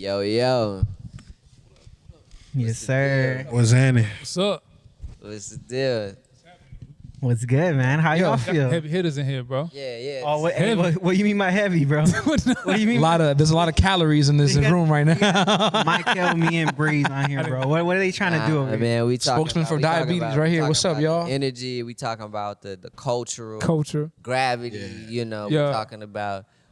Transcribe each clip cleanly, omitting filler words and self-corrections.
Yo, yo. Yes, sir. What's happening? What's up? What's the deal? What's good, man? How y'all Got feel? heavy hitters in here, bro. Yeah, yeah. Oh, what, Heavy. what you mean by heavy, bro? What do you mean? There's a lot of calories in this You got- room right now. Mykael, me, and Breeze on here, bro. What are they trying to do over here? Man, we talking Spokesman about, for we talking diabetes about- right we here. talking What's up, about y'all? the energy. We talking about the cultural Culture. gravity. You know, Yeah.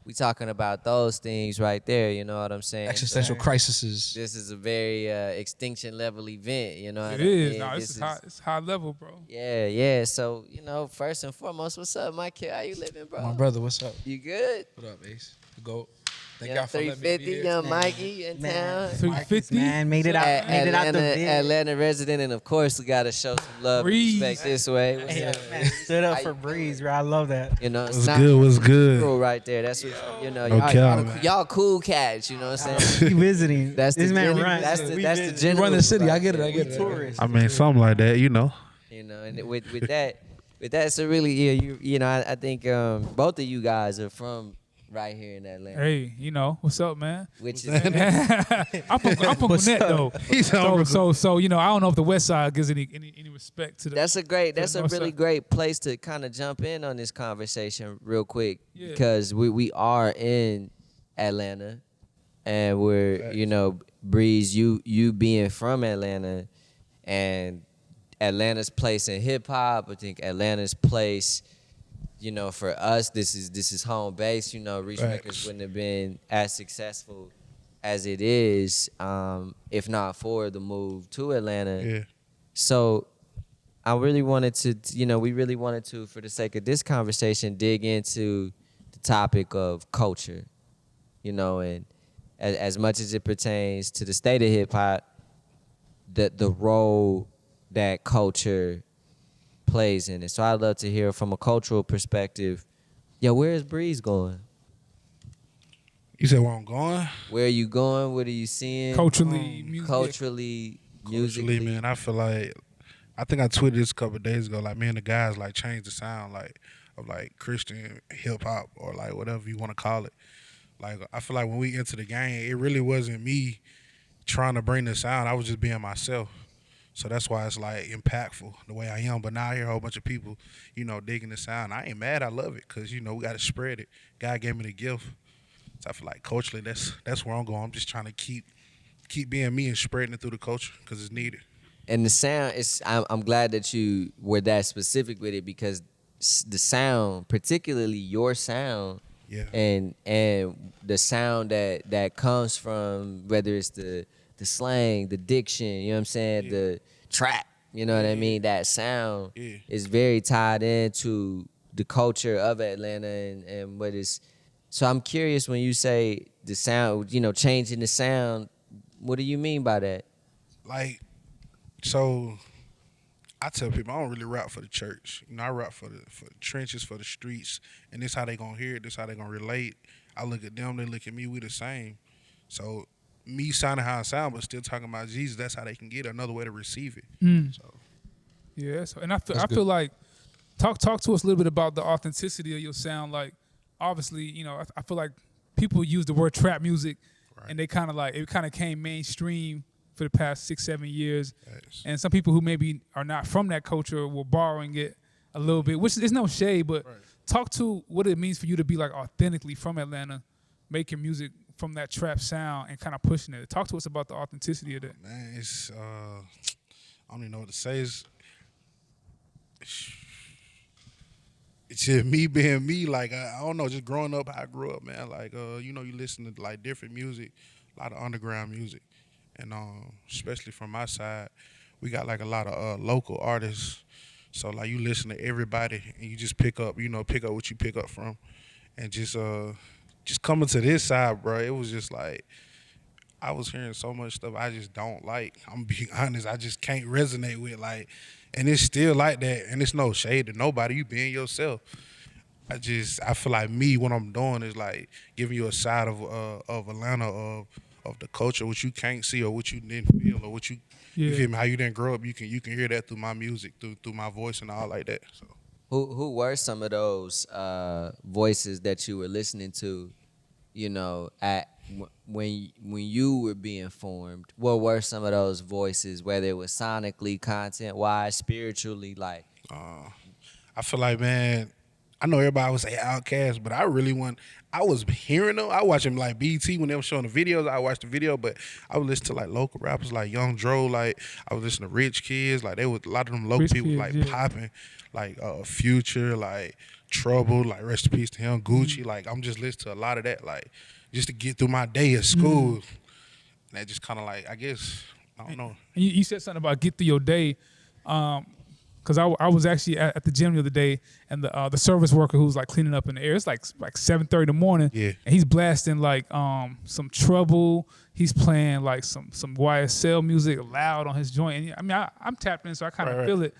we talking about those things right there. You know what I'm saying? Existential So, crises. this is a very extinction level event. You know what It I is. mean? No, This this is is- high. It's high level, bro. Yeah, yeah. So first and foremost, what's up, Mykael? How you living, bro? My brother, what's up? You good? What up, Ace? The GOAT. Thank Young y'all for letting me 350, be here. young Mikey in town. 350. Man, made it out. Made it out the vid. Atlanta resident, and of course we gotta show some love Breeze. and respect this way. What's Hey, up? man, stood up for Breeze, bro. I love that. You know, it's What's not good? What's good? cool right there. That's what you know. No cap, man. Y'all cool cats. You know what I'm saying? We visiting. That's this the man general- runs. That's the We that's the visit. general. Run the city. right I get it. there. I get it. Tourists. I mean, something like that, you know. You know, and with that, so really, yeah, you know, I think both of you guys are from right here in Atlanta, Hey, what's up, man? which is I'm from Gwinnett though. He's So I don't know if the West Side gives any respect to the. That's a north really side. great place to kind of jump in on this conversation real quick Yeah. because we are in Atlanta and we're Breeze, you being from Atlanta and Atlanta's place in hip hop. I think Atlanta's place, for us, this is home base. Reach Facts. Records wouldn't have been as successful as it is if not for the move to Atlanta. Yeah. So I really wanted to, we really wanted to, for the sake of this conversation, dig into the topic of culture, and as much as it pertains to the state of hip hop, the role that culture plays in it. So I'd love to hear from a cultural perspective. Yo, where is Breeze going? You said where I'm going? Where are you going? What are you seeing? culturally, music. Culturally, musically, Culturally, man, I feel like, I think I tweeted this a couple of days ago, like, me and the guys, like, changed the sound, like, of, like, Christian hip-hop or, like, whatever you want to call it. Like, I feel like when we entered the game, it really wasn't me trying to bring the sound. I was just being myself. So that's why it's, like, impactful the way I am. But now I hear a whole bunch of people, digging the sound. I ain't mad. I love it because, we got to spread it. God gave me the gift. So I feel like culturally, that's where I'm going. I'm just trying to keep being me and spreading it through the culture because it's needed. And the sound is. I'm glad that you were that specific with it because the sound, particularly your sound, Yeah. and the sound that comes from whether it's the slang, the diction, you know what I'm saying, Yeah. the trap, you know what I mean. That sound Yeah. is very tied into the culture of Atlanta and what is. So I'm curious when you say the sound, changing the sound. What do you mean by that? Like, so I tell people I don't really rap for the church. I rap for the trenches, for the streets, and this how they gonna hear it. This how they gonna relate. I look at them, they look at me. We the same. So me sounding how I sound, but still talking about Jesus. That's how they can get another way to receive it. So Yeah, and I feel like talk to us a little bit about the authenticity of your sound. Like, obviously, I feel like people use the word trap music, Right. and they kind of came mainstream for the past 6-7 years. Yes. And some people who maybe are not from that culture were borrowing it a little bit, which is no shade, but Right. talk to what it means for you to be like authentically from Atlanta, making music from that trap sound and kind of pushing it. Talk to us about the authenticity of that. man, it's I don't even know what to say. It's just me being me. Like, I don't know, just growing up how I grew up, man. Like, you listen to like different music, a lot of underground music, and especially from my side, we got like a lot of local artists. So like you listen to everybody, and you just pick up what you pick up from, and just coming to this side, bro. It was just like I was hearing so much stuff I just don't like. I'm being honest. I just can't resonate with like. And it's still like that, and it's no shade to nobody. You being yourself. I feel like me, what I'm doing is like giving you a side of Atlanta, of the culture, what you can't see or what you didn't feel or what you feel me, how you didn't grow up. You can hear that through my music, through my voice and all like that. So Who were some of those voices that you were listening to, when you were being formed, what were some of those voices, whether it was sonically, content wise, spiritually, like? I feel like, man, I know everybody would say Outkast, but I was hearing them. I watch them like BT when they were showing the videos. I watched the video, but I would listen to like local rappers like Young Dro. Like I was listening to Rich Kids. Like they was a lot of them local Rich people Kids, like yeah. popping, like Future, like Trouble, like rest in peace to him, Gucci. Like I'm just listening to a lot of that, like just to get through my day at school. And that just kind of like, I guess, I don't know. And you said something about get through your day. Because I was actually at the gym the other day, and the service worker who's like cleaning up in the air, it's like 7:30 in the morning, Yeah. and he's blasting like some Trouble. He's playing like some YSL music loud on his joint. And I mean, I'm tapped in, so I kind of Right. feel it,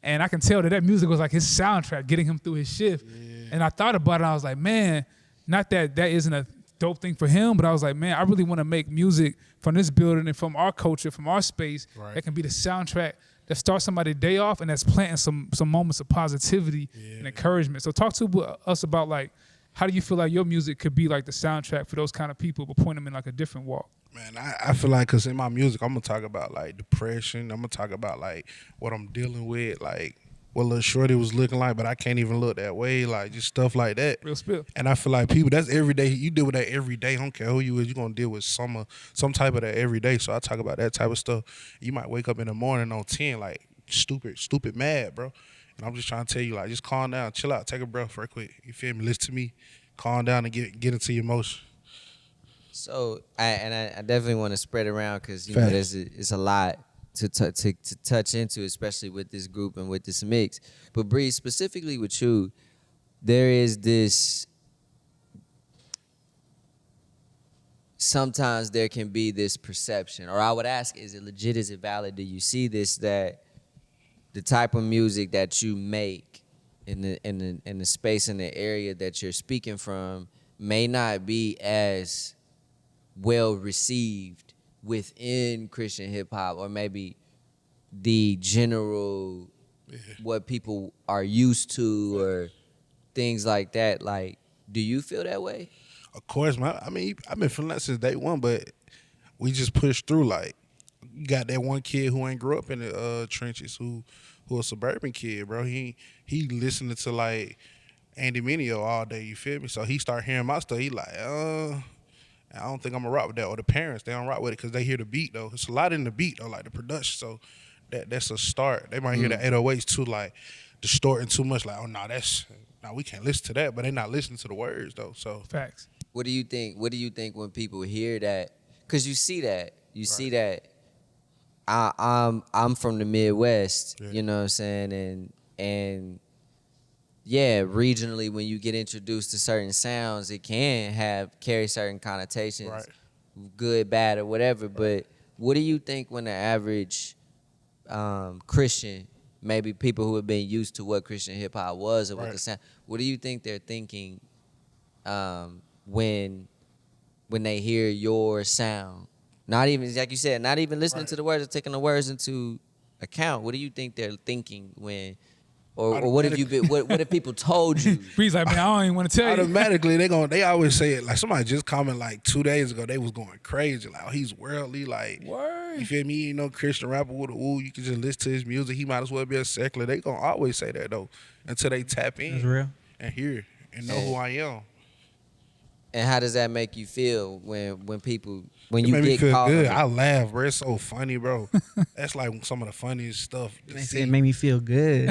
and I can tell that music was like his soundtrack, getting him through his shift. Yeah. And I thought about it, I was like, man, not that isn't a dope thing for him, but I was like, man, I really want to make music from this building and from our culture, from our space, Right. that can be the soundtrack that starts somebody's day off and that's planting some moments of positivity and encouragement. So talk to us about like, how do you feel like your music could be like the soundtrack for those kind of people, but point them in like a different walk? Man, I feel like, because in my music, I'm going to talk about, like, depression. I'm going to talk about, like, what I'm dealing with, like, what Lil Shorty was looking like, but I can't even look that way, like, just stuff like that. Real spill. And I feel like people, that's every day. You deal with that every day. I don't care who you is. You're going to deal with some type of that every day. So I talk about that type of stuff. You might wake up in the morning on 10, like, stupid mad, bro. And I'm just trying to tell you, like, just calm down, chill out, take a breath real quick. You feel me? Listen to me. Calm down and get into your emotion. So I definitely want to spread around, because you know Facts. it's a lot to touch into, especially with this group and with this mix. But Bree, specifically with you, there is this. Sometimes there can be this perception, or I would ask, is it legit? Is it valid? Do you see this, that the type of music that you make in the space, in the area that you're speaking from, may not be as well received within Christian hip hop, or maybe the general what people are used to, or things like that? Like, do you feel that way? Of course, man. I mean, I've been feeling that since day one, but we just pushed through. Like, you got that one kid who ain't grew up in the trenches, who a suburban kid, bro. He listening to like Andy Mineo all day. You feel me? So he start hearing my stuff. He like, I don't think I'm gonna rock with that. Or the parents, they don't rock with it because they hear the beat though. It's a lot in the beat though, like the production. So that's a start. They might hear the 808s too, like distorting too much. Like, oh no, we can't listen to that. But they not listening to the words though. So Facts. What do you think? What do you think when people hear that? Because you see that. You see that. I'm from the Midwest. Yeah. You know what I'm saying? And yeah, regionally, when you get introduced to certain sounds, it can carry certain connotations, Right. good, bad, or whatever. But what do you think when the average Christian, maybe people who have been used to what Christian hip hop was or what the sound, what do you think they're thinking when they hear your sound? Not even, like you said, not even listening to the words or taking the words into account. What do you think they're thinking when, or what have you been? What have people told you? Bree's like, man, I don't even want to tell you. automatically they always say it. Like somebody just commented like 2 days ago, they was going crazy. Like, oh, he's worldly. Like, Word. you feel me? He ain't no Christian rapper with a woo. You can just listen to his music. He might as well be a secular. They gonna always say that though, until they tap in. That's real. And hear and know who I am. And how does that make you feel when It you made me get feel caught? good. I laugh, bro. It's so funny, bro. That's like some of the funniest stuff. to They see. say it made me feel good.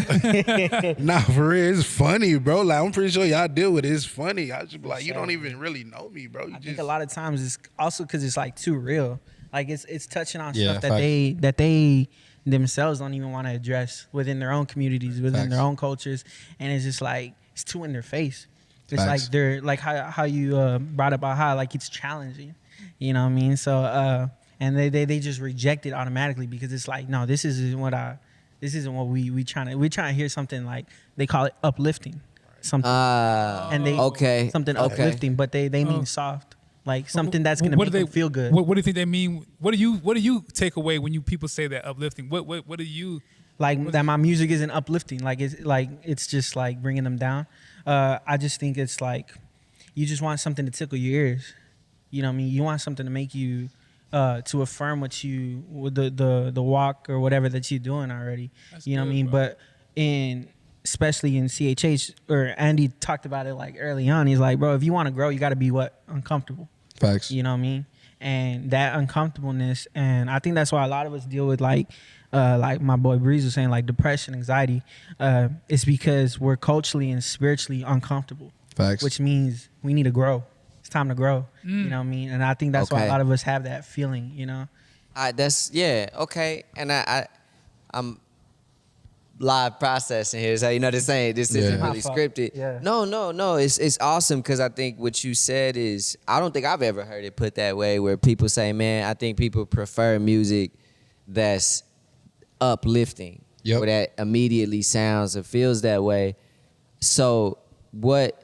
Nah, for real, it's funny, bro. Like I'm pretty sure y'all deal with it. It's funny. I just be like, you don't even really know me, bro. You I just think a lot of times it's also because it's like too real. Like it's touching on Yeah, stuff that facts. they themselves don't even want to address within their own communities, within their Facts. own cultures, and it's just like it's too in their face. It's Facts. like they're like how you brought about how like it's challenging, you know what I mean? So and they just reject it automatically because it's like, no, this isn't what we're trying to hear something like they call it uplifting, something and something uplifting, but they mean soft, like something that's gonna make them feel good. What do you think they mean? What do you take away when people say that uplifting? What do you Like that my music isn't uplifting, like it's just like bringing them down. I just think it's like you just want something to tickle your ears, You know what I mean? You want something to make you to affirm what you with the walk or whatever that you're doing already. That's You know what I good, mean? bro. But in especially in CHH, or Andy talked about it like early on. He's like, bro, if you want to grow, you got to be what? Uncomfortable. Facts. You know what I mean? And that uncomfortableness, and I think that's why a lot of us deal with like my boy Breeze was saying, like depression, anxiety. It's because we're culturally and spiritually uncomfortable, Facts. which means we need to grow. It's time to grow. You know what I mean? And I think that's why a Okay. lot of us have that feeling. You know? Okay. And I'm live processing here. So this isn't Yeah. really My fault. scripted. Yeah. No. It's awesome because I think what you said is, I don't think I've ever heard it put that way, where people say, man, I think people prefer music that's uplifting. Yep. Or that immediately sounds or feels that way. So what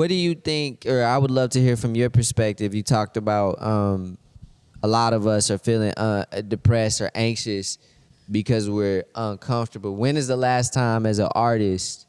do you think, or I would love to hear from your perspective. You talked about a lot of us are feeling depressed or anxious because we're uncomfortable. When is the last time as an artist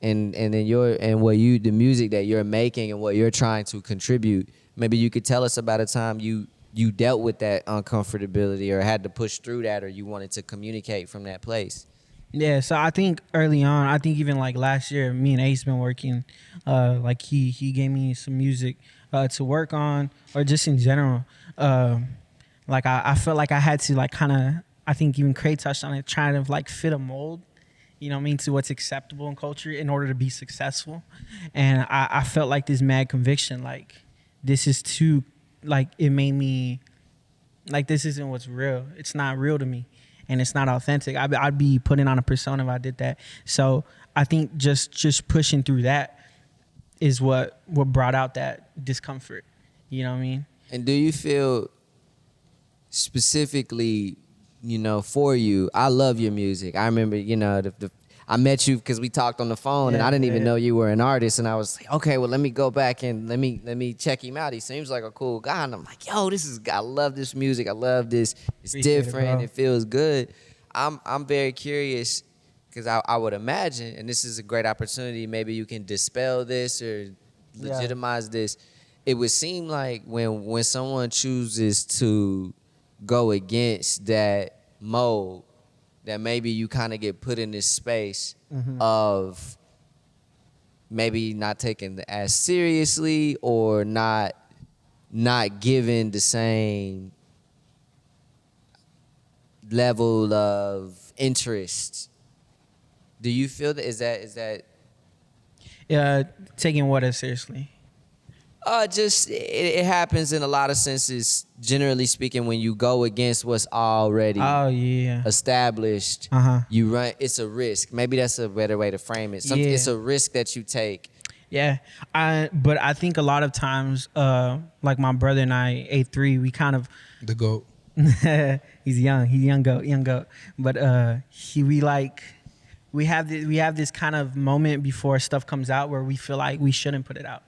and in the music that you're making and what you're trying to contribute, maybe you could tell us about a time you dealt with that uncomfortability or had to push through that, or you wanted to communicate from that place? Yeah, so I think early on, I think even like last year, me and Ace been working. Like he gave me some music to work on, or just in general. Like I felt like I had to like kind of, I think even Craig touched on it, trying to like fit a mold, you know what I mean, to what's acceptable in culture in order to be successful. And I felt like this mad conviction, like this is too, like it made me, like this isn't what's real. It's not real to me. And it's not authentic. I'd be putting on a persona if I did that. So I think just pushing through that is what brought out that discomfort. You know what I mean? And do you feel specifically, for you, I love your music. I remember, I met you because we talked on the phone, and I didn't even know you were an artist. And I was like, okay, well, let me go back and let me check him out. He seems like a cool guy. And I'm like, yo, I love this music. I love this. It's Appreciate it, different. bro. It feels good. I'm very curious because I would imagine, and this is a great opportunity, maybe you can dispel this or legitimize this. It would seem like when someone chooses to go against that mold, that maybe you kind of get put in this space of maybe not taken as seriously or not given the same level of interest. Do you feel that? Is that Taking what as seriously? just it happens in a lot of senses, generally speaking, when you go against what's already Oh yeah. established. You run. It's a risk. Maybe that's a better way to frame it. Yeah. It's a risk that you take. Yeah, but I think a lot of times, like my brother and I, A3, we kind of, The GOAT. he's young goat. But we have this kind of moment before stuff comes out where we feel like we shouldn't put it out,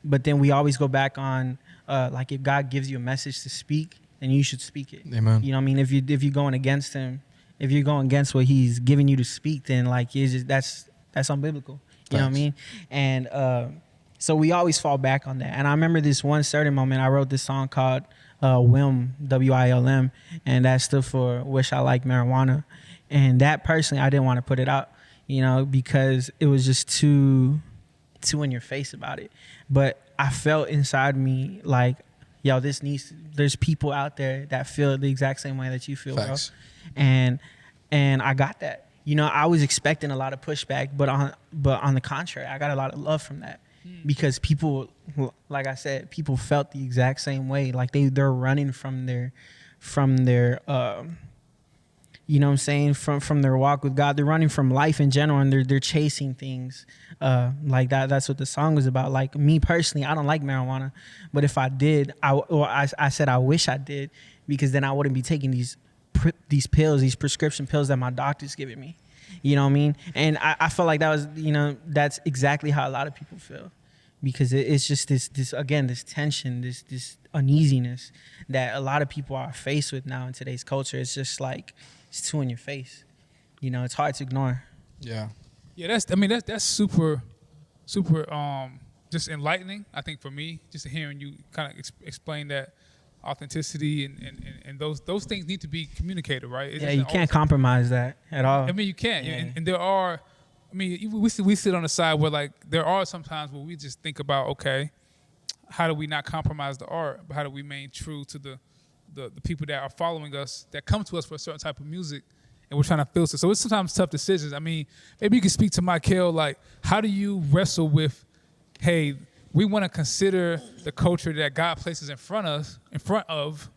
but then we always go back on, like if God gives you a message to speak, then you should speak it. Amen. You know what I mean? If you're going against him, if you're going against what he's giving you to speak, then like it's just, that's unbiblical. You know what I mean? And so we always fall back on that. And I remember this one certain moment, I wrote this song called WILM, WILM, and that stood for Wish I Like Marijuana. And that personally, I didn't want to put it out, because it was just too in your face about it. But I felt inside me like, yo, there's people out there that feel the exact same way that you feel, Facts. bro. And I got that. I was expecting a lot of pushback, but on the contrary, I got a lot of love from that, because people, like I said, people felt the exact same way. Like they're running from their you know what I'm saying, from their walk with God. They're running from life in general, and they're chasing things like that. That's what the song was about. Like me personally, I don't like marijuana, but if I did, I said I wish I did, because then I wouldn't be taking these pills, these prescription pills that my doctor's giving me. You know what I mean? And I felt like that was, that's exactly how a lot of people feel, because it's just this tension, this uneasiness that a lot of people are faced with now in today's culture. It's just like, it's too in your face. It's hard to ignore. Yeah. Yeah, that's super, super. Just just enlightening. I think for me, just hearing you kind of explain that authenticity and those things need to be communicated, right? Yeah, you can't compromise that at all. I mean, you can't. Yeah. And there are, I mean, we sit on the side where like there are some times where we just think about, okay, how do we not compromise the art, but how do we remain true to the people that are following us, that come to us for a certain type of music, and we're trying to filter. So it's sometimes tough decisions. I mean, maybe you can speak to Mykael, like, how do you wrestle with, hey, we want to consider the culture that God places in front of,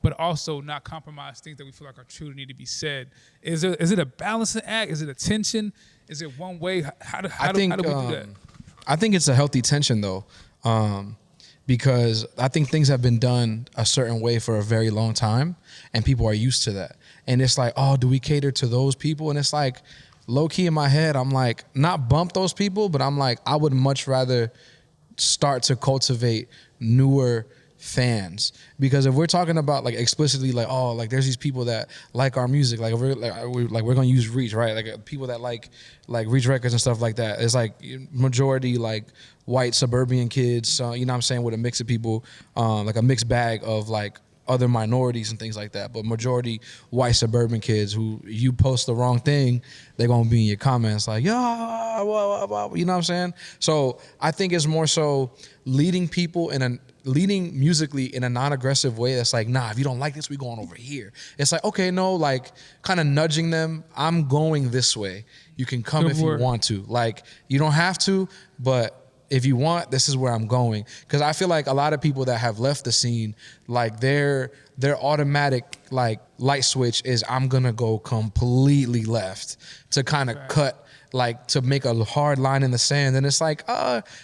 but also not compromise things that we feel like are true to need to be said. Is it a balancing act? Is it a tension? Is it one way? How do we do that? I think it's a healthy tension though, because I think things have been done a certain way for a very long time, and people are used to that. And it's like, oh, do we cater to those people? And it's like, low key in my head, I'm like, not bump those people, but I'm like, I would much rather start to cultivate newer fans, because if we're talking about like explicitly like, oh, like there's these people that like our music, like we're gonna use Reach, right? Like people that like Reach Records and stuff like that. It's like majority like white suburban kids, you know what I'm saying, with a mix of people, like a mixed bag of like other minorities and things like that, but majority white suburban kids who, you post the wrong thing, they're gonna be in your comments like, yeah, you know what I'm saying? So I think it's more so leading people leading musically in a non-aggressive way that's like, nah, if you don't like this, we going over here. It's like, okay, no, like kind of nudging them, I'm going this way. You can come if you want to. Like, you don't have to, but if you want, this is where I'm going. Because I feel like a lot of people that have left the scene, like their automatic like light switch is, I'm gonna go completely left to kind of cut, like to make a hard line in the sand. And it's like,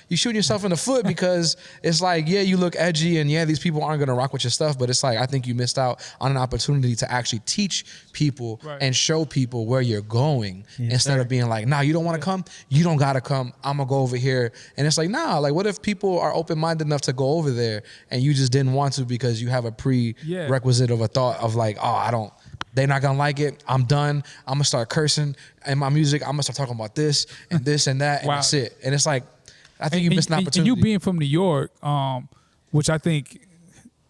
you shooting yourself in the foot, because it's like, yeah, you look edgy and yeah, these people aren't gonna rock with your stuff, but it's like, I think you missed out on an opportunity to actually teach people and show people where you're going, instead of being like, nah, you don't wanna come? You don't gotta come, I'm gonna go over here. And it's like, nah, like what if people are open-minded enough to go over there and you just didn't want to because you have a prerequisite of a thought of like, oh, they're not gonna like it. I'm done. I'm gonna start cursing in my music. I'm gonna start talking about this and this and that, and that's it. And it's like, I think you missed an opportunity. And you being from New York, which I think,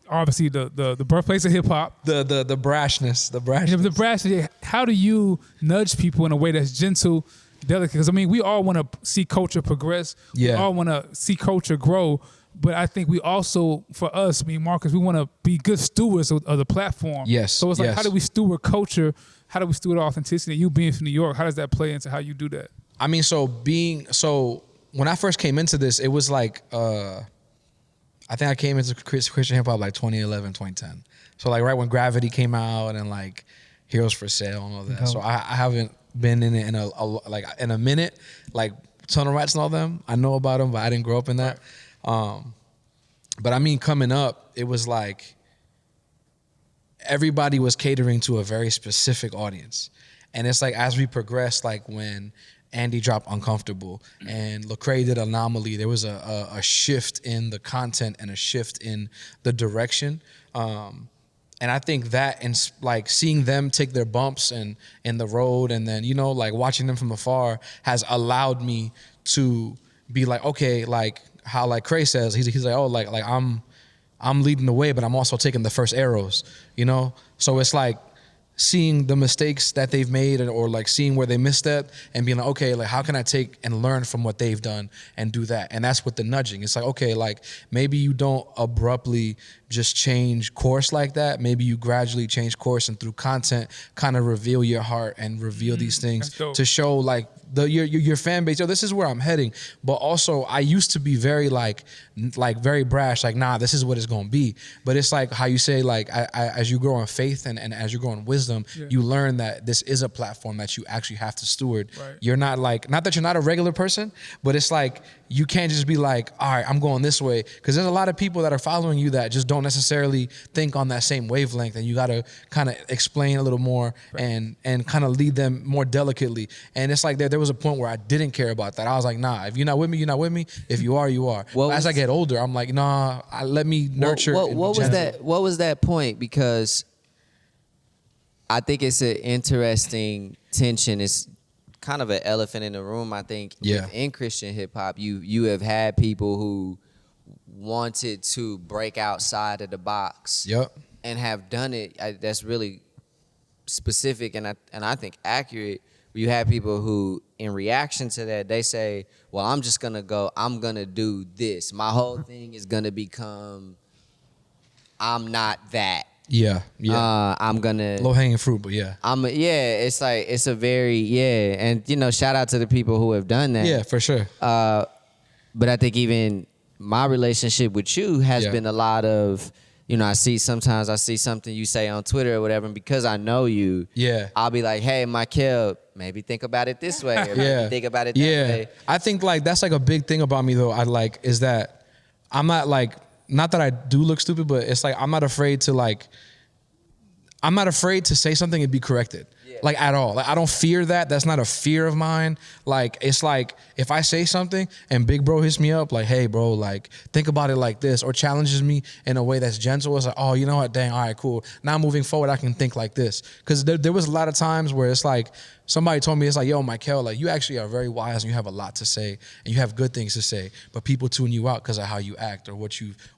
obviously the birthplace of hip hop, the brashness. The brashness. How do you nudge people in a way that's gentle, delicate? Because I mean, we all want to see culture progress. Yeah. We all want to see culture grow. But I think we also, for us, me and Marcus, we want to be good stewards of the platform. Yes. So it's like, how do we steward culture? How do we steward authenticity? You being from New York, how does that play into how you do that? I mean, so when I first came into this, it was like, I think I came into Christian hip hop like 2011, 2010. So like right when Gravity came out and like Heroes for Sale and all that. So I haven't been in it in a minute. Like Tunnel Rats and all them, I know about them, but I didn't grow up in that. But I mean, coming up, it was like everybody was catering to a very specific audience. And it's like, as we progressed, like when Andy dropped Uncomfortable and Lecrae did Anomaly, there was a shift in the content and a shift in the direction. And I think that, and like seeing them take their bumps and in the road, and then, you know, like watching them from afar has allowed me to be like, okay, like how like Cray says, he's like, oh, like I'm leading the way, but I'm also taking the first arrows, you know? So it's like seeing the mistakes that they've made, or like seeing where they misstepped and being like, okay, like how can I take and learn from what they've done and do that? And that's with the nudging. It's like, okay, like maybe you don't abruptly just change course like that. Maybe you gradually change course, and through content kind of reveal your heart and reveal these things to show like your fan base, yo, this is where I'm heading. But also, I used to be very like very brash, like, nah, this is what it's gonna be. But it's like how you say, like, as you grow in faith and as you grow in wisdom, you learn that this is a platform that you actually have to steward. Right. You're not like, not that you're not a regular person, but it's like you can't just be like, all right, I'm going this way, because there's a lot of people that are following you that just don't necessarily think on that same wavelength, and you got to kind of explain a little more and kind of lead them more delicately. And it's like there was a point where I didn't care about that. I was like, nah, if you're not with me, you're not with me. If you are, you are. As I get older, I'm like, nah, let me nurture. What was that point? Because I think it's an interesting tension. It's kind of an elephant in the room. I think Yeah. within Christian hip hop, you have had people who wanted to break outside of the box Yep. and have done it. That's really specific and I think accurate. You have people who, in reaction to that, they say, "Well, I'm gonna do this. My whole thing is gonna become, I'm not that. Yeah. Yeah. I'm gonna." Low hanging fruit, but yeah. It's like it's a very and shout out to the people who have done that. Yeah, for sure. But I think even my relationship with you has been a lot of, sometimes I see something you say on Twitter or whatever, and because I know you, I'll be like, "Hey, Mykael, maybe think about it this way, or maybe think about it that way." I think like that's like a big thing about me though. I like is that I'm not like, not that I do look stupid, but it's like I'm not afraid to say something and be corrected. Like at all. Like I don't fear that. That's not a fear of mine. Like it's like if I say something and big bro hits me up like, "Hey bro, like think about it like this," or challenges me in a way that's gentle. It's like, "Oh, you know what? Dang, all right, cool. Now moving forward, I can think like this." Because there was a lot of times where it's like somebody told me, it's like, "Yo, Mykael, like you actually are very wise and you have a lot to say and you have good things to say, but people tune you out because of how you act or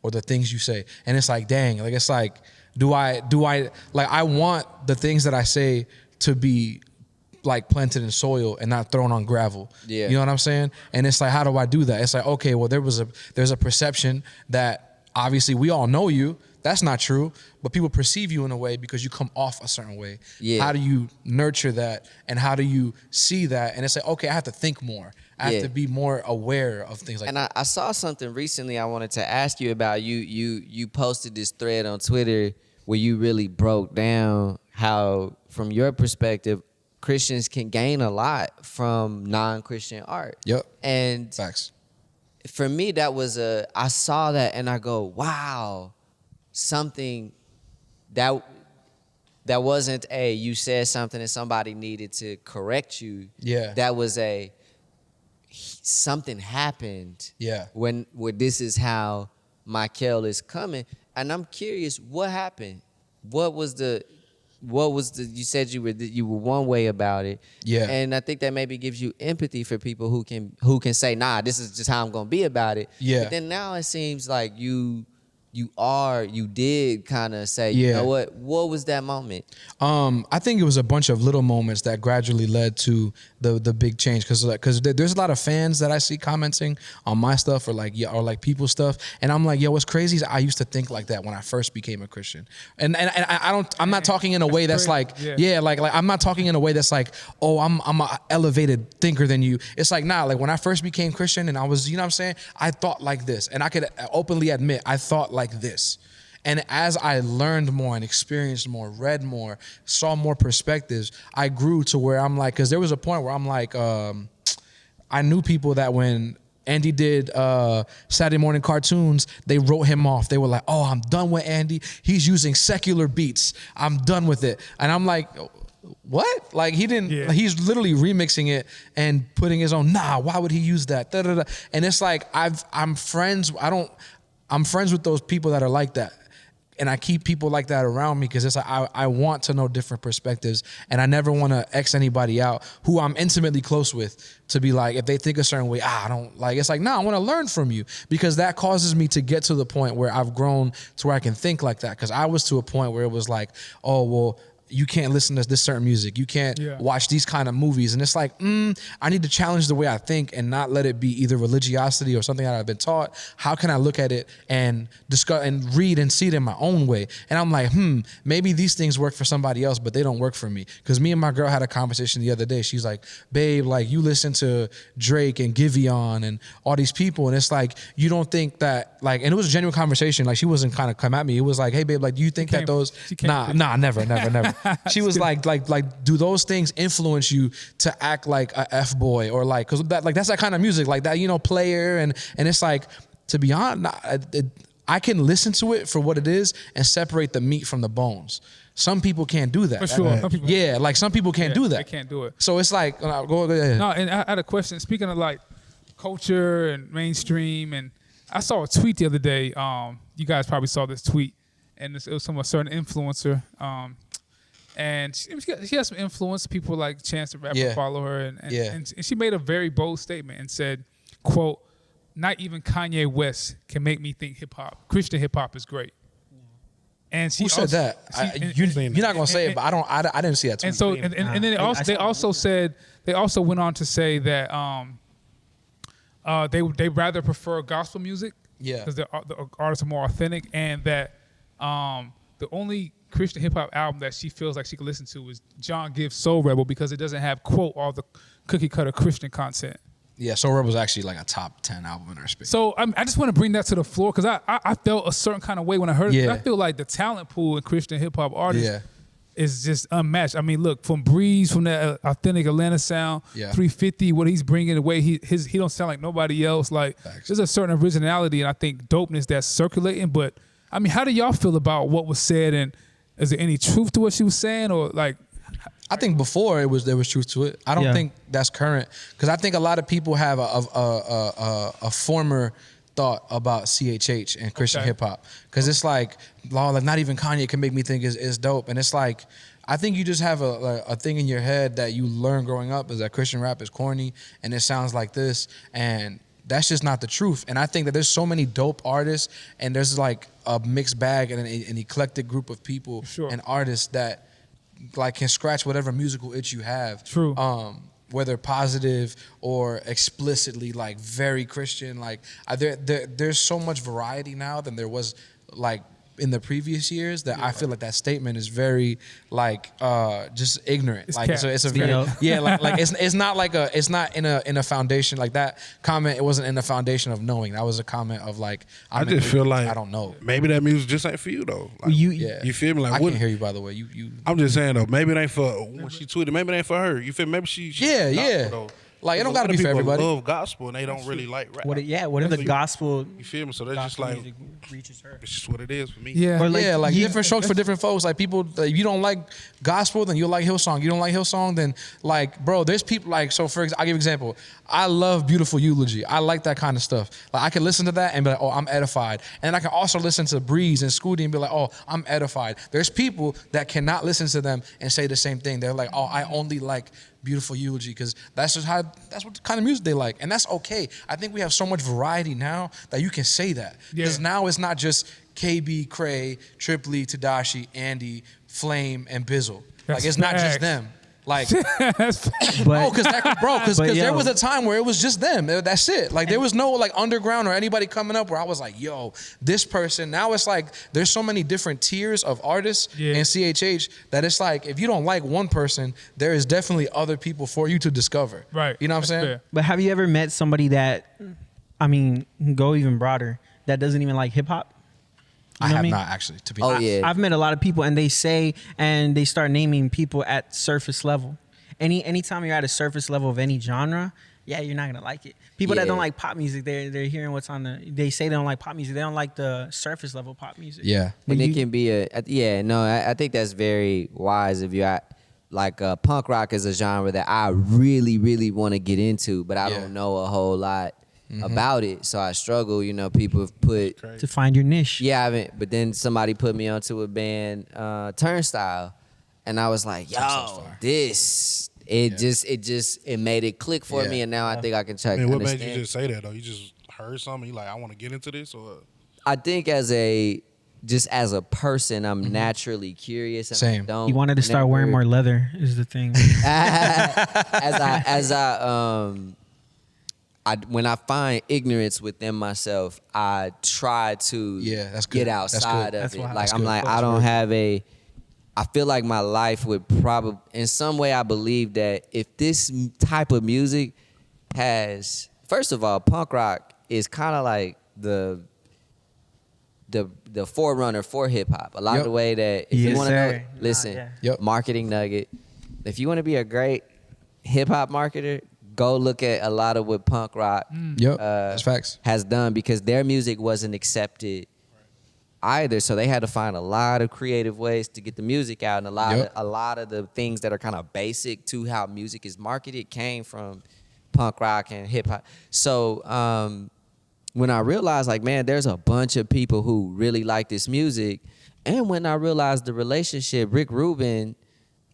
or the things you say." And it's like, dang, like it's like, do I like I want the things that I say to be like planted in soil and not thrown on gravel. Yeah. You know what I'm saying? And it's like, how do I do that? It's like, okay, well there's a perception that obviously we all know you. That's not true, but people perceive you in a way because you come off a certain way. Yeah. How do you nurture that and how do you see that? And it's like, okay, I have to think more. I have to be more aware of things like that. And I saw something recently I wanted to ask you about. You posted this thread on Twitter where you really broke down how, from your perspective, Christians can gain a lot from non-Christian art. Yep. And Facts. for me, I saw that and I go, wow, something that wasn't you said something and somebody needed to correct you. Yeah. That was something happened. Yeah. Where this is how Mykael is coming. And I'm curious, what happened? What was the you said you were one way about it. Yeah. And I think that maybe gives you empathy for people who can say, "Nah, this is just how I'm gonna be about it." Yeah. But then now it seems like you did kind of say, Yeah. "You know what was that moment?" I think it was a bunch of little moments that gradually led to the big change. Because there's a lot of fans that I see commenting on my stuff or like people's stuff, and I'm like, yo, what's crazy is I used to think like that when I first became a Christian, and I'm not talking in a way that's like like I'm not talking in a way that's like, oh, I'm an elevated thinker than you. It's like, nah, like when I first became Christian and I was, you know what I'm saying, I thought like this, and I could openly admit I thought like this. And as I learned more and experienced more, read more, saw more perspectives, I grew to where I'm like, because there was a point where I'm like, I knew people that when Andy did Saturday morning cartoons, they wrote him off. They were like, "Oh, I'm done with Andy. He's using secular beats. I'm done with it." And I'm like, what? Like he didn't, he's literally remixing it and putting his own, nah, why would he use that? Da, da, da. And it's like, I'm friends with those people that are like that. And I keep people like that around me because it's like I want to know different perspectives, and I never want to X anybody out who I'm intimately close with to be like, if they think a certain way, I don't like. It's like, no, I want to learn from you, because that causes me to get to the point where I've grown to where I can think like that. Because I was to a point where it was like, oh, well, you can't listen to this certain music. You can't watch these kind of movies. And it's like, I need to challenge the way I think and not let it be either religiosity or something that I've been taught. How can I look at it and discuss and read and see it in my own way? And I'm like, maybe these things work for somebody else, but they don't work for me. Because me and my girl had a conversation the other day. She's like, babe, like you listen to Drake and Giveon and all these people. And it's like, you don't think that, like, and it was a genuine conversation. Like she wasn't kind of come at me. It was like, hey babe, like, do you think that those, nah, never. She was like, do those things influence you to act like a F-boy or like, cause that's that kind of music, like that, player. And it's like, to be honest, I can listen to it for what it is and separate the meat from the bones. Some people can't do that. For sure. Some people, like some people can't do that. They can't do it. So it's like, go ahead. No, and I had a question. Speaking of like culture and mainstream, and I saw a tweet the other day. You guys probably saw this tweet, and it was from a certain influencer. And she has some influence. People like Chance the Rapper follow her, and she made a very bold statement and said, "quote Not even Kanye West can make me think hip hop, Christian hip hop is great." And she Who said that? You're not gonna say it, but I didn't see that tweet. And so and then they also went on to say that they rather prefer gospel music, because the artists are more authentic, and that the only Christian hip hop album that she feels like she could listen to is John Gibb's Soul Rebel, because it doesn't have, quote, all the cookie cutter Christian content. Yeah, Soul Rebel was actually like a top 10 album in our space. So I just want to bring that to the floor, because I felt a certain kind of way when I heard it. I feel like the talent pool in Christian hip hop artists is just unmatched. I mean, look, from Breeze, from that authentic Atlanta sound, 350, what he's bringing, the way he don't sound like nobody else. Like, there's a certain originality and I think dopeness that's circulating. But I mean, how do y'all feel about what was said, and is there any truth to what she was saying, or like? I think before there was truth to it. I don't think that's current, because I think a lot of people have a former thought about CHH and Christian hip hop, because it's like not even Kanye can make me think is dope, and it's like I think you just have a thing in your head that you learn growing up is that Christian rap is corny and it sounds like this, and that's just not the truth. And I think that there's so many dope artists, and there's like a mixed bag and an eclectic group of people and artists that like can scratch whatever musical itch you have. True. Whether positive or explicitly like very Christian, like there's so much variety now than there was like in the previous years, that I feel like that statement is very like just ignorant. It's like so it's a very like it's not like it's not in a foundation like that comment. It wasn't in the foundation of knowing. That was a comment of like I just feel like I don't know. Maybe that music just ain't for you though. Like, you feel me? Like I can't hear you, by the way. You I'm just saying though. Maybe it ain't for when she tweeted. Maybe it ain't for her. You feel? Maybe she gospel, though. Like, it don't gotta be for everybody. Love gospel and they don't really like rap. What if the gospel? You feel me? So that's just like reaches her. it's just what it is for me. Yeah, Or like different strokes for different folks. Like people, if you don't like gospel, then you'll like Hillsong. You don't like Hillsong, then like, bro, there's people like, so for example, I'll give you an example. I love Beautiful Eulogy. I like that kind of stuff. Like I can listen to that and be like, oh, I'm edified. And I can also listen to Breeze and Scooty and be like, oh, I'm edified. There's people that cannot listen to them and say the same thing. They're like, oh, I only like Beautiful Eulogy because that's what the kind of music they like, and that's okay. I think we have so much variety now that you can say that, because now it's not just KB, Cray, Tripley, Tadashi, Andy, Flame, and Bizzle. Like it's not just them. Like, because there was a time where it was just them. That's it. Like there was no like underground or anybody coming up where I was like, yo, this person. Now it's like there's so many different tiers of artists in CHH that it's like if you don't like one person, there is definitely other people for you to discover. Right. You know what I'm saying? Fair. But have you ever met somebody that, I mean, go even broader, that doesn't even like hip hop? I have not actually, to be honest. I've met a lot of people, and they say, and they start naming people at surface level. Anytime you're at a surface level of any genre, you're not gonna like it. People that don't like pop music, they're hearing what's on they say they don't like pop music. They don't like the surface level pop music. Yeah. And it can be I think that's very wise if you're at, like punk rock is a genre that I really, really want to get into, but I don't know a whole lot about it, so I struggle. You know, people have put to find your niche. Yeah, I haven't. But then somebody put me onto a band, Turnstile, and I was like, "Yo, this." It made it click for me, and now I think I can check. What made you just say that though? You just heard something, you like, I want to get into this, or? I think as a person, I'm naturally curious. And Same. He wanted to start wearing more leather. Is the thing. When I find ignorance within myself, I try to get outside of it. Like I'm like, I don't have I feel like my life would probably, in some way, I believe that if this type of music has, first of all, punk rock is kind of like the forerunner for hip hop. A lot of the way that if you want to know, listen, marketing nugget. If you want to be a great hip hop marketer, go look at a lot of what punk rock that's facts. has done, because their music wasn't accepted either. So they had to find a lot of creative ways to get the music out, and a lot of the things that are kind of basic to how music is marketed came from punk rock and hip hop. So when I realized, like, man, there's a bunch of people who really like this music, and when I realized the relationship, Rick Rubin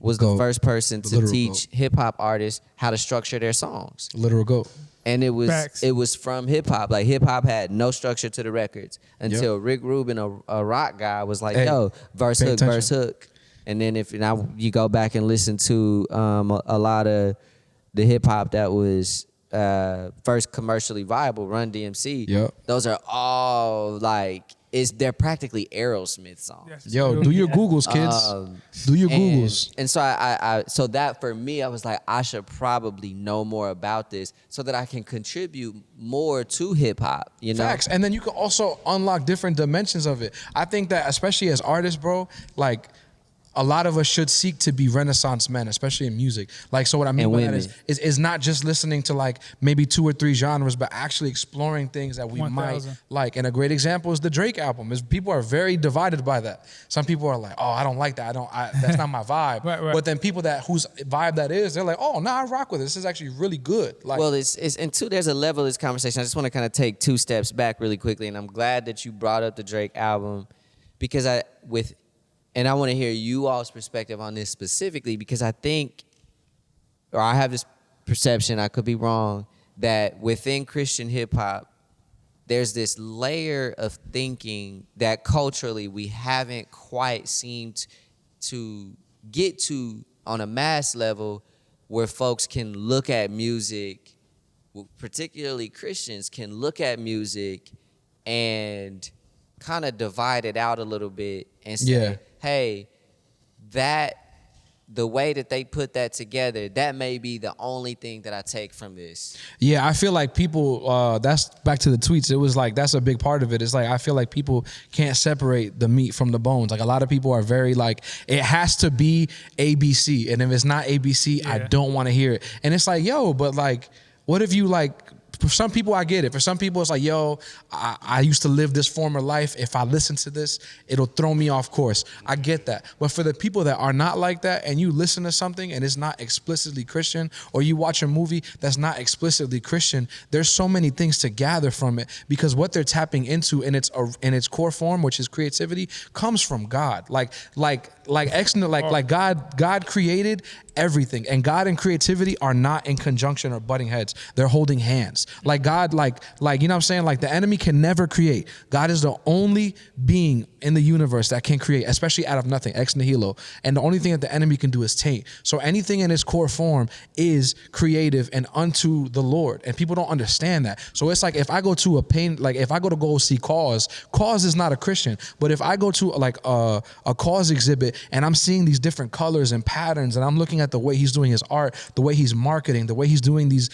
was the Goat. first person The to literal teach hip hop artists how to structure their songs. Literal goat. And it Facts. was from hip hop. Like hip hop had no structure to the records until Rick Rubin, a rock guy, was like, Hey, "Yo, verse pay hook, attention. verse hook." And then if now you go back and listen to a lot of the hip hop that was first commercially viable, Run DMC. Yep. Those are all like they're practically Aerosmith songs. Yes, Yo, real. do your Googles, kids. Do your And- Googles. And so so that for me, I was like, I should probably know more about this so that I can contribute more to hip hop. You know, Facts. And then you can also unlock different dimensions of it. I think that especially as artists, bro, like a lot of us should seek to be Renaissance men, especially in music. Like, so what I mean And by that women. is not just listening to like maybe 2 or 3 genres, but actually exploring things that we 1000. might like. And a great example is the Drake album. Is people are very divided by that. Some people are like, oh, I don't like that. That's not my vibe. Right. But then people that whose vibe that is, they're like, oh, no, I rock with it. This is actually really good. Like, well, it's and two. There's a level of this conversation. I just want to kind of take 2 steps back really quickly, and I'm glad that you brought up the Drake album because and I want to hear you all's perspective on this specifically because I think, or I have this perception, I could be wrong, that within Christian hip hop, there's this layer of thinking that culturally we haven't quite seemed to get to on a mass level where folks can look at music, particularly Christians can look at music and kind of divide it out a little bit and say, hey, the way that they put that together, that may be the only thing that I take from this. yeah, I feel like people, that's back to the tweets. It was like, that's a big part of it. It's like, I feel like people can't separate the meat from the bones. Like a lot of people are very like, it has to be ABC. And if it's not ABC, I Yeah. don't want to hear it. And it's like, yo, but like, what if you like, for some people, I get it. For some people, it's like, yo, I used to live this former life. If I listen to this, it'll throw me off course. I get that. But for the people that are not like that and you listen to something and it's not explicitly Christian, or you watch a movie that's not explicitly Christian, there's so many things to gather from it because what they're tapping into in its core form, which is creativity, comes from God. Like God created everything, and God and creativity are not in conjunction or butting heads. They're holding hands. Like God, like you know what I'm saying? Like the enemy can never create. God is the only being in the universe that can create, especially out of nothing, ex nihilo. And the only thing that the enemy can do is taint. So anything in its core form is creative and unto the Lord. And people don't understand that. So it's like if I go to if I go see Cause is not a Christian. But if I go to like a Cause exhibit and I'm seeing these different colors and patterns and I'm looking at the way he's doing his art, the way he's marketing, the way he's doing these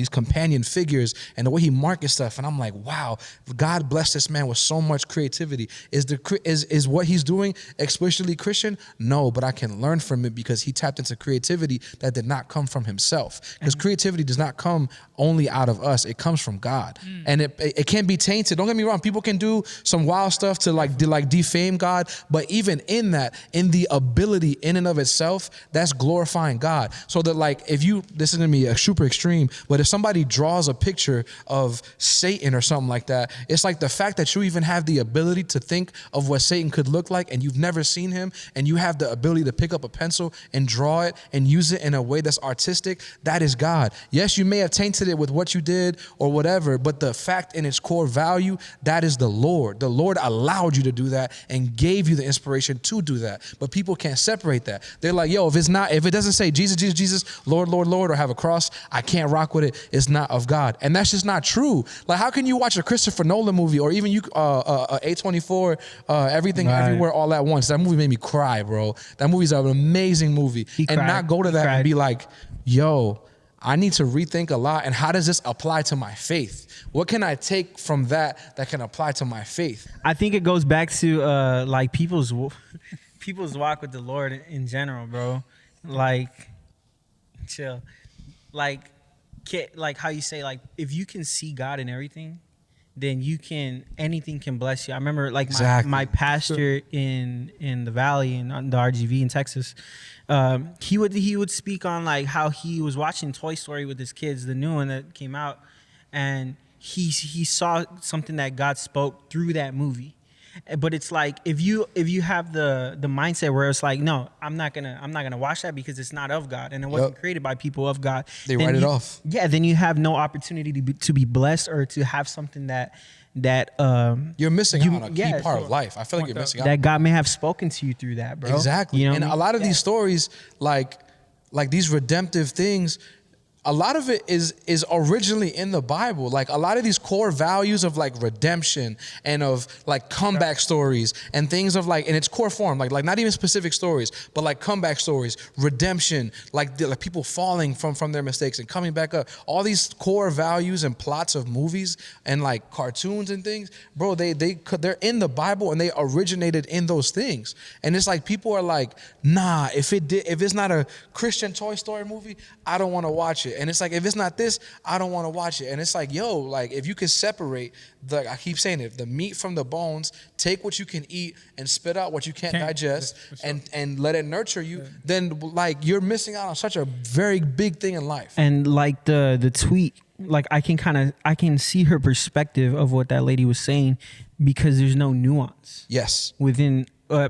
companion figures and the way he markets stuff, and I'm like, wow, God bless this man with so much creativity. Is what he's doing explicitly Christian? No, but I can learn from it because he tapped into creativity that did not come from himself. Because creativity does not come only out of us; it comes from God, and it can be tainted. Don't get me wrong; people can do some wild stuff to like defame God, but even in that, in the ability in and of itself, that's glorifying God. So that like if you listen to me, a super extreme. But if somebody draws a picture of Satan or something like that, it's like the fact that you even have the ability to think of what Satan could look like and you've never seen him and you have the ability to pick up a pencil and draw it and use it in a way that's artistic, that is God. Yes, you may have tainted it with what you did or whatever, but the fact in its core value, that is the Lord. The Lord allowed you to do that and gave you the inspiration to do that. But people can't separate that. They're like, yo, if it doesn't say Jesus, Jesus, Jesus, Lord, Lord, Lord, or have a cross, I can't rock with it. It's not of God. And that's just not true. Like, how can you watch a Christopher Nolan movie or even A24, Everything Right. Everywhere All at Once? That movie made me cry, bro. That movie's an amazing movie. He and cried. not go to He that cried. and be like, yo, I need to rethink a lot. And how does this apply to my faith? What can I take from that can apply to my faith? I think it goes back to like people's walk with the Lord in general, bro. Like, chill. Like how you say, like, if you can see God in everything, then anything can bless you. I remember like Exactly. my pastor in the Valley in the RGV in Texas, he would speak on like how he was watching Toy Story with his kids, the new one that came out, and he saw something that God spoke through that movie. But it's like if you have the mindset where it's like, no, I'm not gonna watch that because it's not of God and it wasn't created by people of God. They then write it you- off. Yeah, then you have no opportunity to be blessed or to have something that You're missing out on a key yeah, part sure. of life. I feel like you're missing out. that God may have spoken to you through that, bro. Exactly. You know And what I a mean? lot of Yeah. these stories, like these redemptive things, a lot of it is originally in the Bible. Like a lot of these core values of like redemption and of like comeback stories and things of like in its core form, like not even specific stories, but like comeback stories, redemption, like people falling from their mistakes and coming back up. All these core values and plots of movies and like cartoons and things, bro, they're in the Bible and they originated in those things. And it's like people are like, nah, if it's not a Christian Toy Story movie, I don't want to watch it. And it's like, if it's not this, I don't want to watch it. And it's like, yo, like if you can separate I keep saying it, the meat from the bones, take what you can eat and spit out what you can't digest and let it nurture you, then like you're missing out on such a very big thing in life. And like the tweet, like I can see her perspective of what that lady was saying because there's no nuance Yes. within A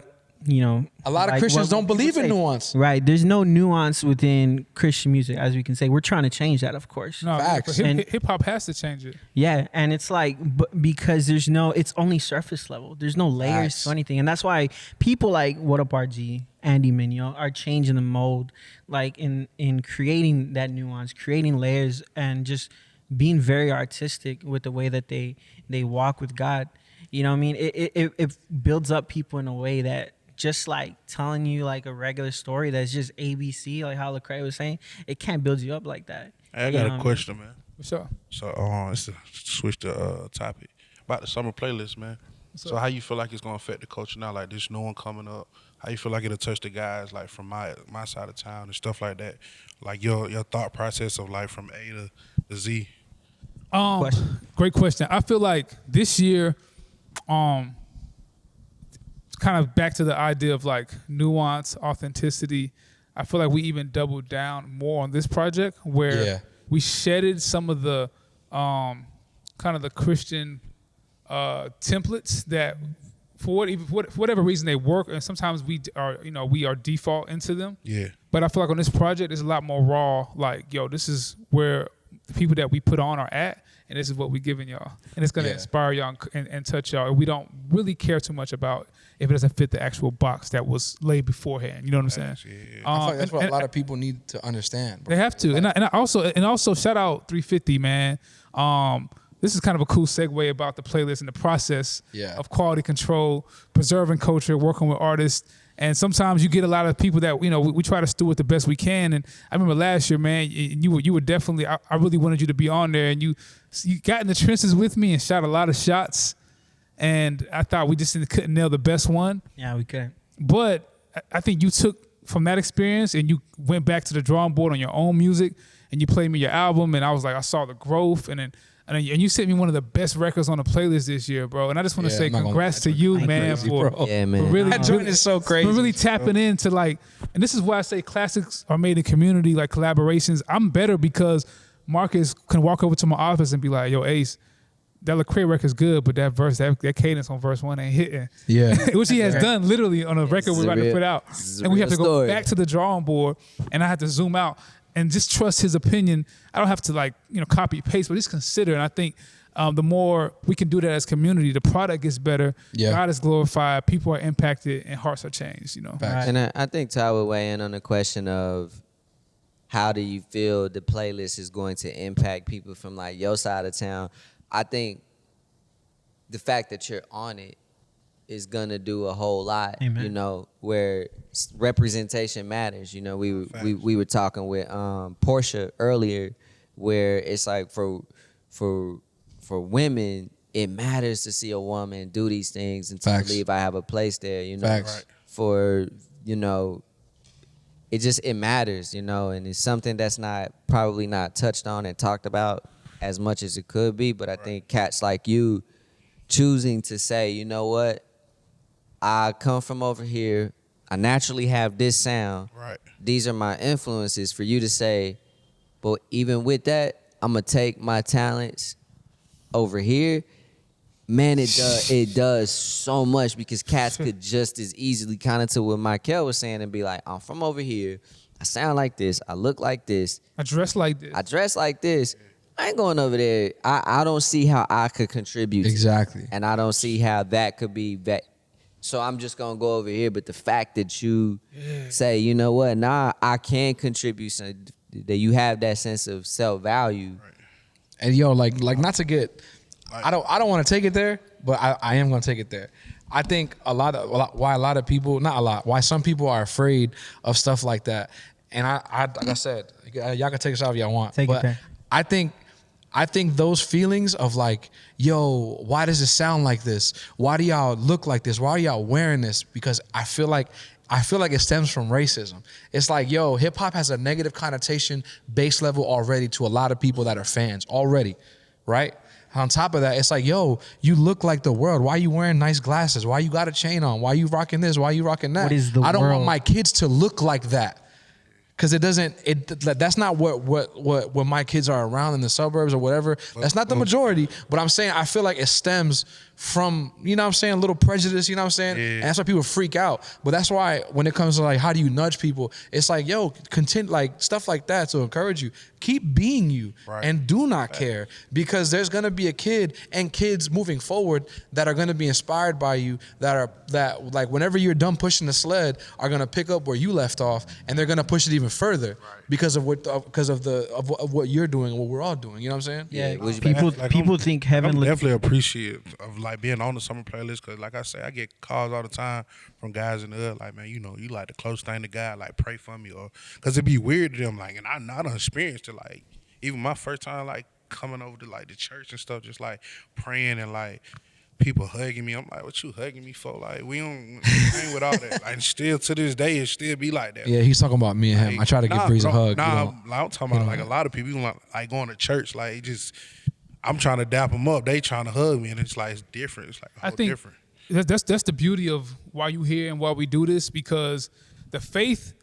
lot of Christians don't believe in nuance. Right. There's no nuance within Christian music, as we can say. We're trying to change that, of course. No, Facts. hip hop has to change it. Yeah, and it's like because it's only surface level. There's no layers Facts. to anything, and that's why people like What Up RG, Andy Mineo are changing the mold, like in creating that nuance, creating layers, and just being very artistic with the way that they walk with God. You know what I mean? It builds up people in a way that just like telling you like a regular story that's just ABC, like how Lecrae was saying, it can't build you up like that. Hey, I got a question, man. For sure. So, it's to switch the topic about the summer playlist, man. So, how you feel like it's gonna affect the culture now? Like this new one coming up. How you feel like it'll touch the guys like from my side of town and stuff like that? Like your thought process of like from A to Z. Great question. I feel like this year, kind of back to the idea of like nuance, authenticity. I feel like we even doubled down more on this project where we shedded some of the kind of the Christian templates that for whatever reason they work, and sometimes we are default into them. Yeah. But I feel like on this project, it's a lot more raw. Like, yo, this is where the people that we put on are at, and this is what we're giving y'all. And it's going to inspire y'all and touch y'all. And we don't really care too much about if it doesn't fit the actual box that was laid beforehand. You know what I'm saying? Yeah. I feel like that's what a lot of people need to understand, bro. They have to. And I also shout out 350, man. This is kind of a cool segue about the playlist and the process of quality control, preserving culture, working with artists. And sometimes you get a lot of people that, we try to steward the best we can. And I remember last year, man, you were definitely, I really wanted you to be on there. And you got in the trenches with me and shot a lot of shots. And I thought we just couldn't nail the best one. Yeah, we could. But I think you took from that experience and you went back to the drawing board on your own music and you played me your album. And I was like, I saw the growth. And you sent me one of the best records on the playlist this year, bro. And I just want to say congrats to you, man, for really, that joint is so crazy. For really tapping into like, and this is why I say classics are made in community, like collaborations. I'm better because Marcus can walk over to my office and be like, yo, Ace, that Lecrae record's good, but that verse, that cadence on verse 1 ain't hitting. Yeah. Which he has done literally on a record we're about to put out. And we have to go back to the drawing board and I have to zoom out and just trust his opinion. I don't have to copy paste, but just consider. And I think the more we can do that as community, the product gets better. Yeah. God is glorified, people are impacted, and hearts are changed. Facts. And I think Ty would weigh in on the question of how do you feel the playlist is going to impact people from like your side of town. I think the fact that you're on it is gonna do a whole lot. Amen. Where representation matters. We were talking with Portia earlier, where it's like for women, it matters to see a woman do these things and to believe I have a place there. Facts. For it matters. And it's something that's probably not touched on and talked about as much as it could be. But I think cats like you choosing to say, you know what, I come from over here. I naturally have this sound. Right. These are my influences. For you to say, but even with that, I'm going to take my talents over here Man, it does so much because cats could just as easily kind of to what Mykael was saying and be like, I'm from over here. I sound like this. I look like this. I dress like this. I dress like this. I ain't going over there. I don't see how I could contribute. Exactly. And I don't see how that could be that. So I'm just going to go over here. But the fact that you say, you know what, nah, I can contribute, so that you have that sense of self-value. Right. And yo, like not to get, I don't want to take it there, but I am going to take it there. I think why some people are afraid of stuff like that. And I like I said, y'all can take us out if y'all want. Take it there. I think those feelings of like, yo, why does it sound like this? Why do y'all look like this? Why are y'all wearing this? Because I feel like it stems from racism. It's like, yo, hip hop has a negative connotation base level already to a lot of people that are fans already, right? On top of that, it's like, yo, you look like the world. Why you wearing nice glasses? Why you got a chain on? Why you rocking this? Why you rocking that? What is the I don't want world? my kids to look like that. Because that's not what my kids are around in the suburbs or whatever. That's not the majority. But I'm saying I feel like it stems from, you know what I'm saying, a little prejudice, you know what I'm saying? Yeah. And that's why people freak out. But that's why when it comes to like, how do you nudge people? It's like, yo, like stuff like that to encourage you. Keep being you and do not care, because there's going to be a kid and kids moving forward that are going to be inspired by you, that like whenever you're done pushing the sled are going to pick up where you left off, and they're going to push it even further because of what you're doing and what we're all doing. You know what I'm saying? Yeah, Which- people think heaven I'm looks. definitely appreciative of like being on the summer playlist, because like I say, I get calls all the time from guys in the hood like, man, you know, you like the close thing to God, like pray for me, or because it'd be weird to them, like, and I done experienced it, like even my first time like coming over to like the church and stuff, just like praying and like people hugging me. I'm like, what you hugging me for? Like, we ain't with all that. Like, still to this day, it still be like that. Yeah, he's talking about me and him. I try to give Breeze a hug. Nah, I'm talking about like a lot of people even like going to church. Like, it just, I'm trying to dap them up. They trying to hug me, and it's like it's different. It's like a whole different. That's the beauty of why you here and why we do this, because the faith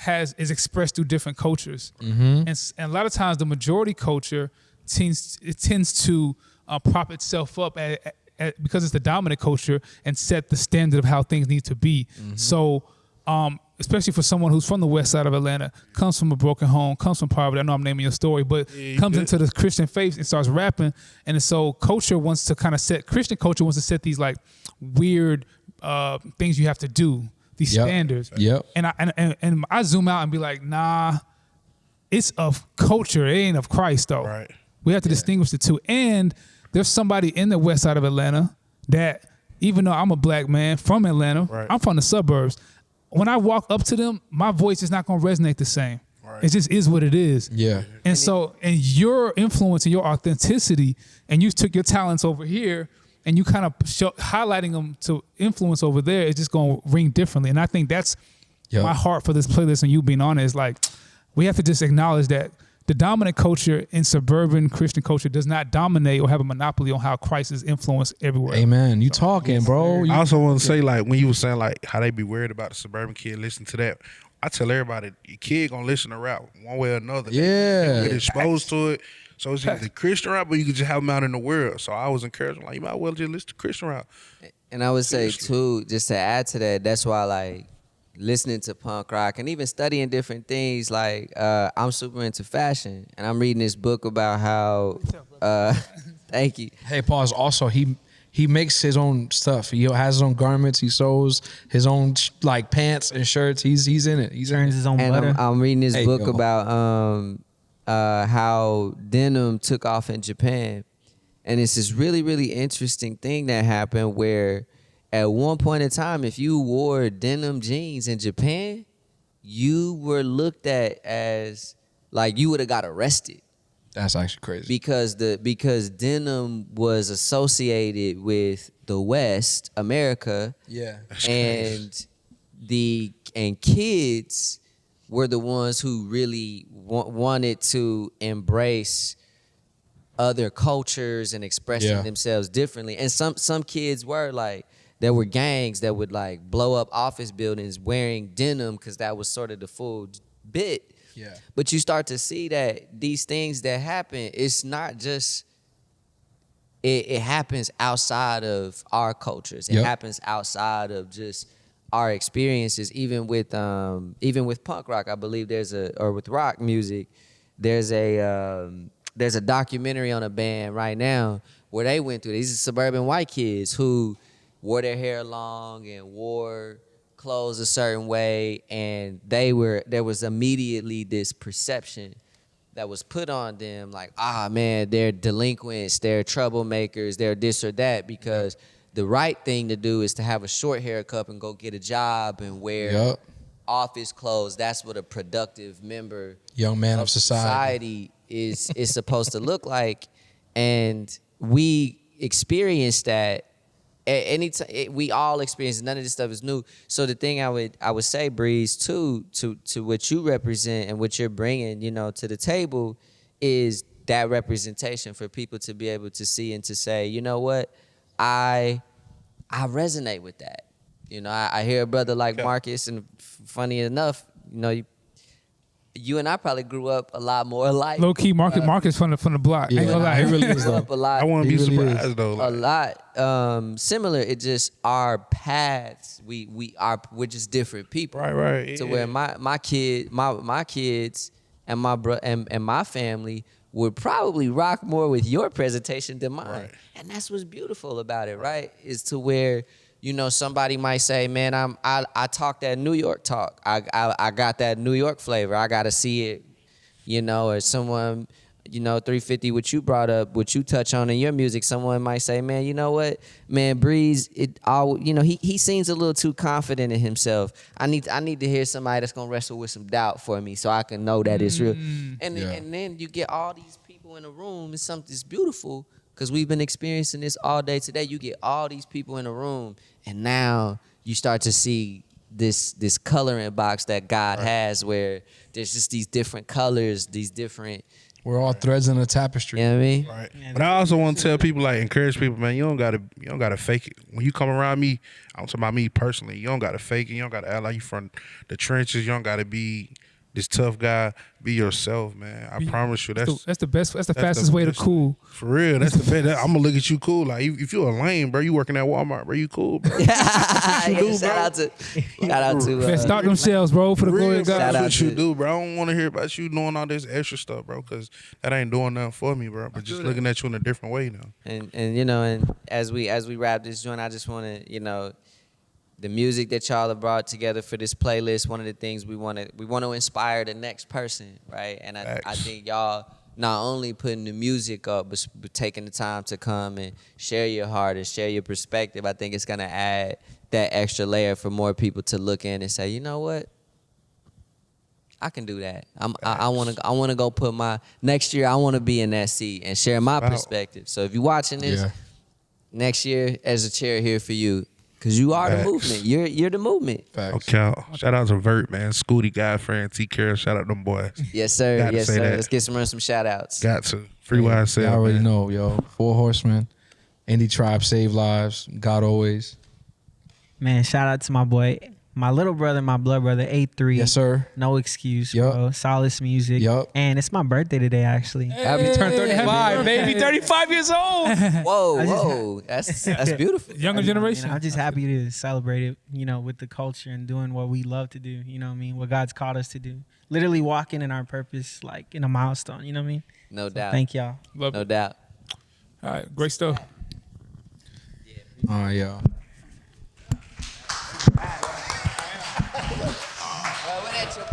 is expressed through different cultures, and a lot of times the majority culture tends to prop itself up because it's the dominant culture and set the standard of how things need to be. So, especially for someone who's from the west side of Atlanta, comes from a broken home, comes from poverty. I know I'm naming your story, but comes into the Christian faith and starts rapping. And so Christian culture wants to set these like weird things you have to do, these standards. Yep. And I zoom out and be like, nah, it's of culture. It ain't of Christ though. Right. We have to distinguish the two. And there's somebody in the west side of Atlanta that, even though I'm a black man from Atlanta, I'm from the suburbs. When I walk up to them, my voice is not going to resonate the same. It just is what it is. Yeah. And so, and your influence and your authenticity, and you took your talents over here and you kind of highlighting them to influence over there, it's just going to ring differently. And I think that's my heart for this playlist and you being on it, is like, we have to just acknowledge that the dominant culture in suburban Christian culture does not dominate or have a monopoly on how Christ is influenced everywhere. Amen. You talking, bro. I also want to say, like, when you were saying like how they be worried about the suburban kid listening to that, I tell everybody, your kid gonna listen to rap one way or another. Yeah. They get exposed to it. So it's either Christian rap or you can just have them out in the world. So I was encouraging, like, you might well just listen to Christian rap. And I would say too, just to add to that, that's why like listening to punk rock and even studying different things, like I'm super into fashion, and I'm reading this book about how thank you. Hey, pause. Also, he makes his own stuff. He has his own garments. He sews his own like pants and shirts. He's in it. He's Turns his own And butter. I'm reading this Hey, book yo. about how denim took off in Japan, and it's this really, really interesting thing that happened where at one point in time, if you wore denim jeans in Japan, you were looked at as like you would have got arrested. That's actually crazy. Because denim was associated with the West, America, Yeah. and kids were the ones who really wanted to embrace other cultures and expressing themselves differently. And some kids were like, there were gangs that would like blow up office buildings wearing denim because that was sort of the full bit. Yeah. But you start to see that these things that happen, it's not just it happens outside of our cultures. It Yep. happens outside of just our experiences. Even with punk rock, I believe or with rock music, there's a documentary on a band right now where they went through. These are suburban white kids who wore their hair long and wore clothes a certain way, and there was immediately this perception that was put on them, like, man, they're delinquents, they're troublemakers, they're this or that, because the right thing to do is to have a short haircut and go get a job and wear Yep. office clothes. That's what a productive member Young man of society. is supposed to look like. And we experienced that. Anytime we all experience, none of this stuff is new. So the thing I would say, Breeze, too, to what you represent and what you're bringing, to the table, is that representation for people to be able to see and to say, you know what, I resonate with that. I hear a brother like Marcus, and funny enough, you and I probably grew up a lot more alike. Low key, Marcus from the block. Yeah, Ain't gonna lie. he really is Grew though. up a lot. I wouldn't be He really surprised is. though. A Like, lot similar. It just our paths. We're just different people. right. To where my kids and and my family would probably rock more with your presentation than mine. Right. And that's what's beautiful about it, right? Is to where somebody might say, man, I talk that New York talk. I got that New York flavor. I gotta see it, or someone, 350, what you brought up, what you touch on in your music, someone might say, man, you know what, man, Breeze, he seems a little too confident in himself. I need to hear somebody that's gonna wrestle with some doubt for me so I can know that it's real. And then you get all these people in a room. It's beautiful. Because we've been experiencing this all day today. You get all these people in a room, and now you start to see this coloring box that God has, where there's just these different colors, these different. We're all threads in a tapestry. You know what I mean? Right. But I also want to tell people, like, encourage people, man, you don't gotta fake it. When you come around me, I'm talking about me personally, you don't gotta fake it. You don't gotta act like you from the trenches. You don't gotta be this tough guy. Be yourself, man. I promise you. That's the best. That's the fastest way to cool. For real, that's the best. I'm gonna look at you cool. Like, if you're a lame, bro, you working at Walmart, bro, you cool, bro. Shout out to. Man, stock them shelves, bro, for the glory of God. Shout out That's what you to- do, bro. I don't want to hear about you doing all this extra stuff, bro, because that ain't doing nothing for me, bro. But just looking at you in a different way now. And as we wrap this joint, I just want to the music that y'all have brought together for this playlist. One of the things we want to inspire the next person, right? And I think y'all not only putting the music up, but taking the time to come and share your heart and share your perspective. I think it's gonna add that extra layer for more people to look in and say, you know what, I can do that. I want to go put my next year. I want to be in that seat and share my perspective. So if you're watching this next year, as a chair here for you. Cause you are the movement. You're the movement. Facts. Okay, shout out to Vert, man. Scooty, guy friend, T. Carroll, shout out them boys. Yes, sir. Gotta Yes, say sir. that. Let's get some shout outs. Got to. Free YSL, You already man. know, yo. 4 Horsemen, Indie Tribe, Save Lives, God Always. Man, shout out to my boy, my little brother, my blood brother, 8-3. Yes, sir. No excuse, Yup. bro. Solace music. Yup. And it's my birthday today, actually. Happy turn 35, baby. 35 years old. Whoa. That's beautiful. Younger generation. I'm just happy to celebrate it, with the culture and doing what we love to do. You know what I mean? What God's called us to do. Literally walking in our purpose, like in a milestone. You know what I mean? No doubt. Thank y'all. Love No it. doubt. All right, great stuff. Yeah. Well, we're at your